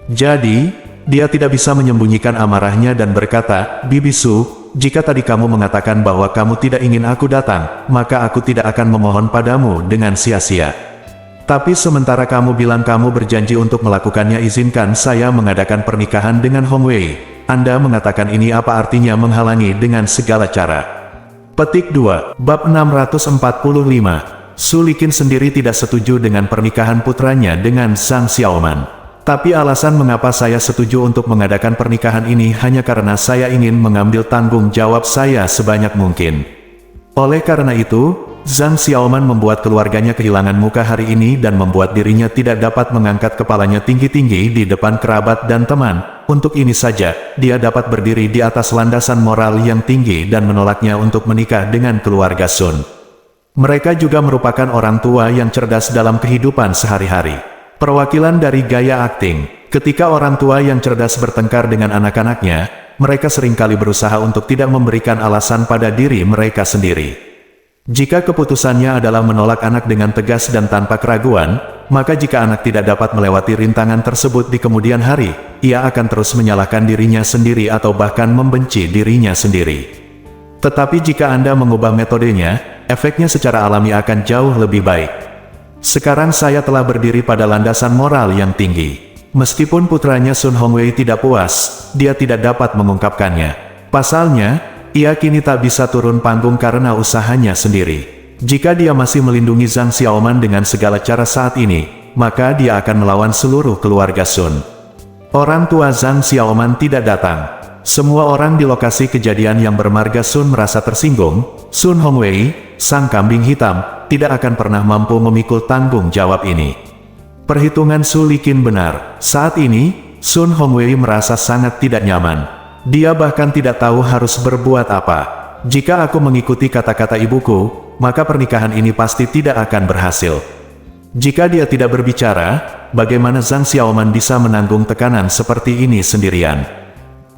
Jadi, dia tidak bisa menyembunyikan amarahnya dan berkata, "Bibi Su, jika tadi kamu mengatakan bahwa kamu tidak ingin aku datang, maka aku tidak akan memohon padamu dengan sia-sia. Tapi sementara kamu bilang kamu berjanji untuk melakukannya, izinkan saya mengadakan pernikahan dengan Hongwei. Anda mengatakan ini apa artinya menghalangi dengan segala cara?" Petik 2. Bab 645. Su Liqin sendiri tidak setuju dengan pernikahan putranya dengan Zhang Xiaoman. Tapi alasan mengapa saya setuju untuk mengadakan pernikahan ini hanya karena saya ingin mengambil tanggung jawab saya sebanyak mungkin. Oleh karena itu, Zhang Xiaoman membuat keluarganya kehilangan muka hari ini dan membuat dirinya tidak dapat mengangkat kepalanya tinggi-tinggi di depan kerabat dan teman. Untuk ini saja, dia dapat berdiri di atas landasan moral yang tinggi dan menolaknya untuk menikah dengan keluarga Sun. Mereka juga merupakan orang tua yang cerdas dalam kehidupan sehari-hari. Perwakilan dari gaya akting, ketika orang tua yang cerdas bertengkar dengan anak-anaknya, mereka seringkali berusaha untuk tidak memberikan alasan pada diri mereka sendiri. Jika keputusannya adalah menolak anak dengan tegas dan tanpa keraguan, maka jika anak tidak dapat melewati rintangan tersebut di kemudian hari, ia akan terus menyalahkan dirinya sendiri atau bahkan membenci dirinya sendiri. Tetapi jika Anda mengubah metodenya, efeknya secara alami akan jauh lebih baik. Sekarang saya telah berdiri pada landasan moral yang tinggi. Meskipun putranya Sun Hongwei tidak puas, dia tidak dapat mengungkapkannya. Pasalnya, ia kini tak bisa turun panggung karena usahanya sendiri. Jika dia masih melindungi Zhang Xiaoman dengan segala cara saat ini, maka dia akan melawan seluruh keluarga Sun. Orang tua Zhang Xiaoman tidak datang. Semua orang di lokasi kejadian yang bermarga Sun merasa tersinggung. Sun Hongwei, sang kambing hitam, tidak akan pernah mampu memikul tanggung jawab ini. Perhitungan Su Liqin benar. Saat ini, Sun Hongwei merasa sangat tidak nyaman. Dia bahkan tidak tahu harus berbuat apa. Jika aku mengikuti kata-kata ibuku, maka pernikahan ini pasti tidak akan berhasil. Jika dia tidak berbicara, bagaimana Zhang Xiaoman bisa menanggung tekanan seperti ini sendirian?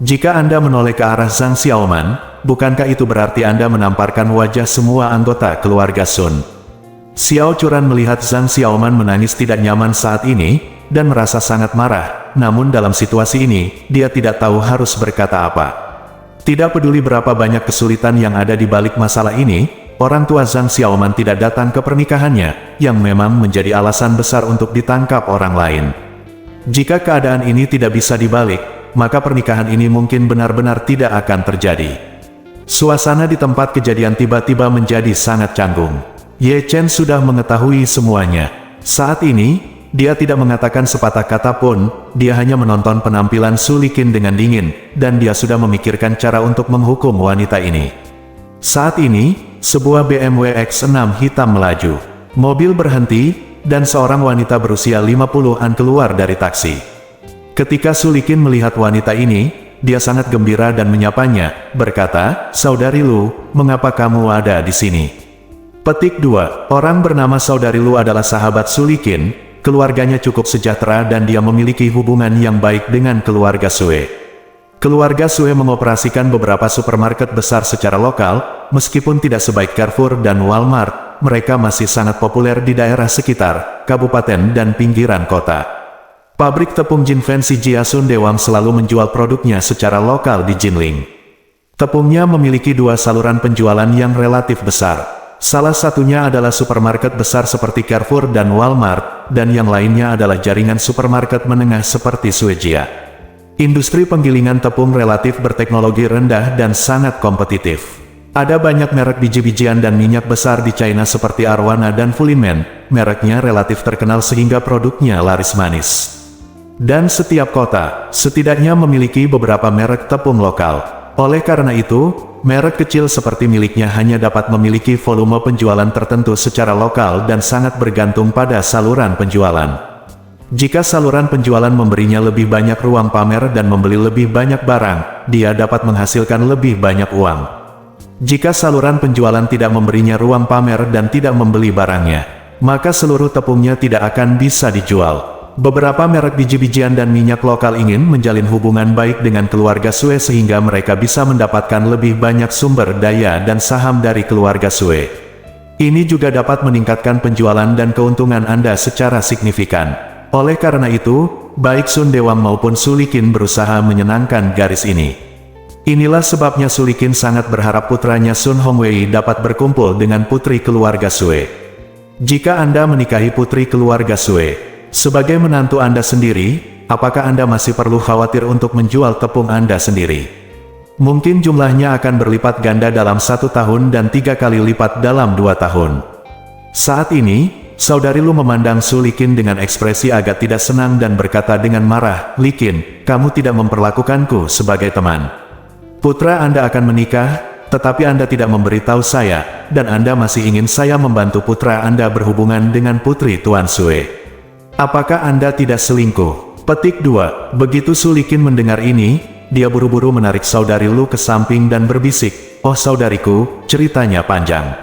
Jika Anda menoleh ke arah Zhang Xiaoman, bukankah itu berarti Anda menamparkan wajah semua anggota keluarga Sun? Xiao Churan melihat Zhang Xiaoman menangis tidak nyaman saat ini, dan merasa sangat marah. Namun dalam situasi ini, dia tidak tahu harus berkata apa. Tidak peduli berapa banyak kesulitan yang ada di balik masalah ini, orang tua Zhang Xiaoman tidak datang ke pernikahannya, yang memang menjadi alasan besar untuk ditangkap orang lain. Jika keadaan ini tidak bisa dibalik, maka pernikahan ini mungkin benar-benar tidak akan terjadi. Suasana di tempat kejadian tiba-tiba menjadi sangat canggung. Ye Chen sudah mengetahui semuanya. Saat ini, dia tidak mengatakan sepatah kata pun, dia hanya menonton penampilan Su Liqin dengan dingin, dan dia sudah memikirkan cara untuk menghukum wanita ini. Saat ini, sebuah BMW X6 hitam melaju. Mobil berhenti, dan seorang wanita berusia 50-an keluar dari taksi. Ketika Su Liqin melihat wanita ini, dia sangat gembira dan menyapanya, berkata, "Saudari Lu, mengapa kamu ada di sini?" Petik 2. Orang bernama Saudari Lu adalah sahabat Su Liqin. Keluarganya cukup sejahtera dan dia memiliki hubungan yang baik dengan keluarga Sue. Keluarga Sue mengoperasikan beberapa supermarket besar secara lokal, meskipun tidak sebaik Carrefour dan Walmart, mereka masih sangat populer di daerah sekitar, kabupaten dan pinggiran kota. Pabrik tepung Jin Fancy Jiasun Dewang selalu menjual produknya secara lokal di Jinling. Tepungnya memiliki dua saluran penjualan yang relatif besar. Salah satunya adalah supermarket besar seperti Carrefour dan Walmart, dan yang lainnya adalah jaringan supermarket menengah seperti Suejia. Industri penggilingan tepung relatif berteknologi rendah dan sangat kompetitif. Ada banyak merek biji-bijian dan minyak besar di China seperti Arwana dan Fulimen, mereknya relatif terkenal sehingga produknya laris manis. Dan setiap kota, setidaknya memiliki beberapa merek tepung lokal. Oleh karena itu, merek kecil seperti miliknya hanya dapat memiliki volume penjualan tertentu secara lokal dan sangat bergantung pada saluran penjualan. Jika saluran penjualan memberinya lebih banyak ruang pamer dan membeli lebih banyak barang, dia dapat menghasilkan lebih banyak uang. Jika saluran penjualan tidak memberinya ruang pamer dan tidak membeli barangnya, maka seluruh tepungnya tidak akan bisa dijual. Beberapa merek biji-bijian dan minyak lokal ingin menjalin hubungan baik dengan keluarga Sue sehingga mereka bisa mendapatkan lebih banyak sumber daya dan saham dari keluarga Sue. Ini juga dapat meningkatkan penjualan dan keuntungan Anda secara signifikan. Oleh karena itu, baik Sun Dewang maupun Sulikin berusaha menyenangkan garis ini. Inilah sebabnya Sulikin sangat berharap putranya Sun Hongwei dapat berkumpul dengan putri keluarga Sue. Jika Anda menikahi putri keluarga Sue, sebagai menantu Anda sendiri, apakah Anda masih perlu khawatir untuk menjual tepung Anda sendiri? Mungkin jumlahnya akan berlipat ganda dalam 1 tahun dan 3 kali lipat dalam 2 tahun. Saat ini, saudari Lu memandang Sulikin dengan ekspresi agak tidak senang dan berkata dengan marah, "Likin, kamu tidak memperlakukanku sebagai teman. Putra Anda akan menikah, tetapi Anda tidak memberitahu saya, dan Anda masih ingin saya membantu putra Anda berhubungan dengan putri Tuan Sue. Apakah Anda tidak selingkuh?" Petik 2. Begitu Sulikin mendengar ini, dia buru-buru menarik saudari Lu ke samping dan berbisik, "Oh saudariku, ceritanya panjang.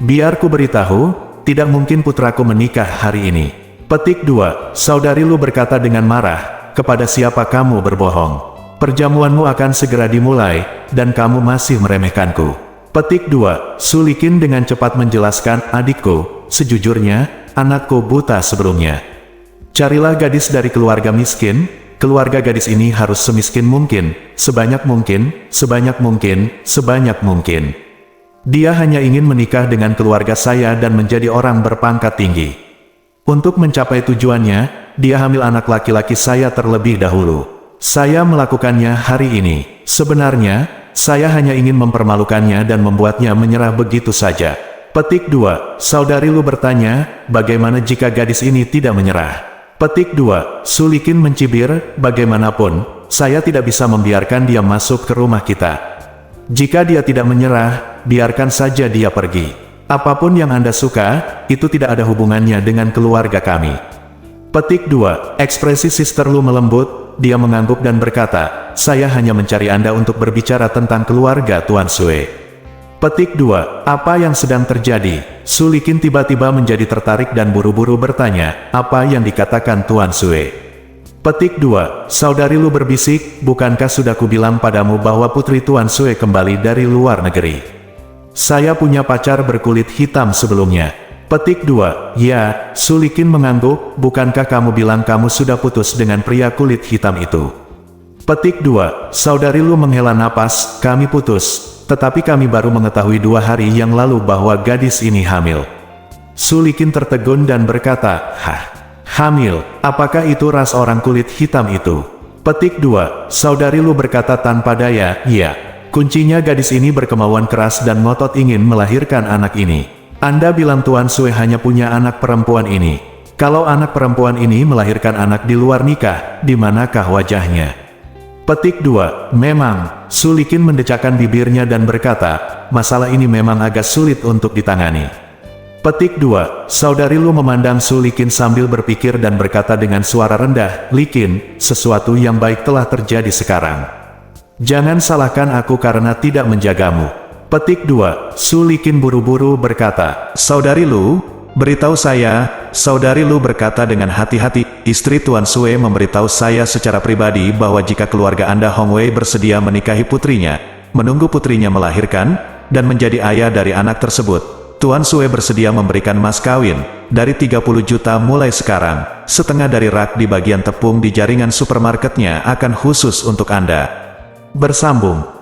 Biar ku beritahu, tidak mungkin putraku menikah hari ini." Petik 2. Saudari Lu berkata dengan marah, "Kepada siapa kamu berbohong? Perjamuanmu akan segera dimulai, dan kamu masih meremehkanku." Petik 2. Sulikin dengan cepat menjelaskan, "Adikku, sejujurnya, anakku buta sebelumnya. Carilah gadis dari keluarga miskin, keluarga gadis ini harus semiskin mungkin, sebanyak mungkin, sebanyak mungkin, sebanyak mungkin. Dia hanya ingin menikah dengan keluarga saya dan menjadi orang berpangkat tinggi. Untuk mencapai tujuannya, dia hamil anak laki-laki saya terlebih dahulu. Saya melakukannya hari ini. Sebenarnya, saya hanya ingin mempermalukannya dan membuatnya menyerah begitu saja." Petik 2. Saudari Lu bertanya, "Bagaimana jika gadis ini tidak menyerah?" Petik 2. Sulikin mencibir, "Bagaimanapun, saya tidak bisa membiarkan dia masuk ke rumah kita. Jika dia tidak menyerah, biarkan saja dia pergi. Apapun yang Anda suka, itu tidak ada hubungannya dengan keluarga kami." Petik 2. Ekspresi Sister Lu melembut, dia mengangguk dan berkata, "Saya hanya mencari Anda untuk berbicara tentang keluarga Tuan Sue." Petik 2. Apa yang sedang terjadi? Sulikin tiba-tiba menjadi tertarik dan buru-buru bertanya, "Apa yang dikatakan Tuan Sue?" Petik 2. Saudari Lu berbisik, "Bukankah sudah kubilang padamu bahwa putri Tuan Sue kembali dari luar negeri? Saya punya pacar berkulit hitam sebelumnya." Petik 2. "Ya," Sulikin mengangguk, "bukankah kamu bilang kamu sudah putus dengan pria kulit hitam itu?" Petik 2. Saudari Lu menghela napas, "Kami putus. Tetapi kami baru mengetahui 2 hari yang lalu bahwa gadis ini hamil." Sulikin tertegun dan berkata, "Hah? Hamil? Apakah itu ras orang kulit hitam itu?" Petik 2. Saudari Lu berkata tanpa daya, "Iya. Kuncinya gadis ini berkemauan keras dan ngotot ingin melahirkan anak ini. Anda bilang Tuan Sue hanya punya anak perempuan ini. Kalau anak perempuan ini melahirkan anak di luar nikah, di manakah wajahnya?" Petik 2. Memang. Sulikin mendecakkan bibirnya dan berkata, "Masalah ini memang agak sulit untuk ditangani." Petik 2. Saudari Lu memandang Sulikin sambil berpikir dan berkata dengan suara rendah, "Likin, sesuatu yang baik telah terjadi sekarang. Jangan salahkan aku karena tidak menjagamu." Petik 2. Sulikin buru-buru berkata, "Saudari Lu, beritahu saya." Saudari Lu berkata dengan hati-hati, "Istri Tuan Sue memberitahu saya secara pribadi bahwa jika keluarga Anda Hongwei bersedia menikahi putrinya, menunggu putrinya melahirkan, dan menjadi ayah dari anak tersebut, Tuan Sue bersedia memberikan mas kawin, dari 30 juta mulai sekarang, setengah dari rak di bagian tepung di jaringan supermarketnya akan khusus untuk Anda." Bersambung.